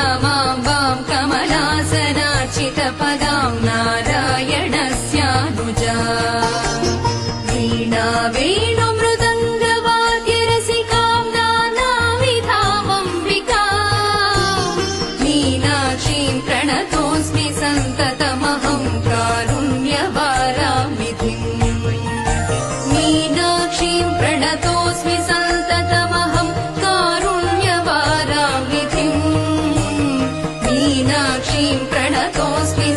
श्यामाम्बां कमलासनार्चितपदां नारायणस्यानुजा वीणा वेणुमृदङ्गवाद्यरसिकां नानाविधामम्बिका मीनाक्षीं प्रणतोऽस्मि सन्ततमहं कारुण्यवारामिधिम् मीनाक्षीं प्रणतोऽस्मि सन्ततमहं कारुण्यवारामिधिम् मीनाक्षीं प्रणतोऽस्मि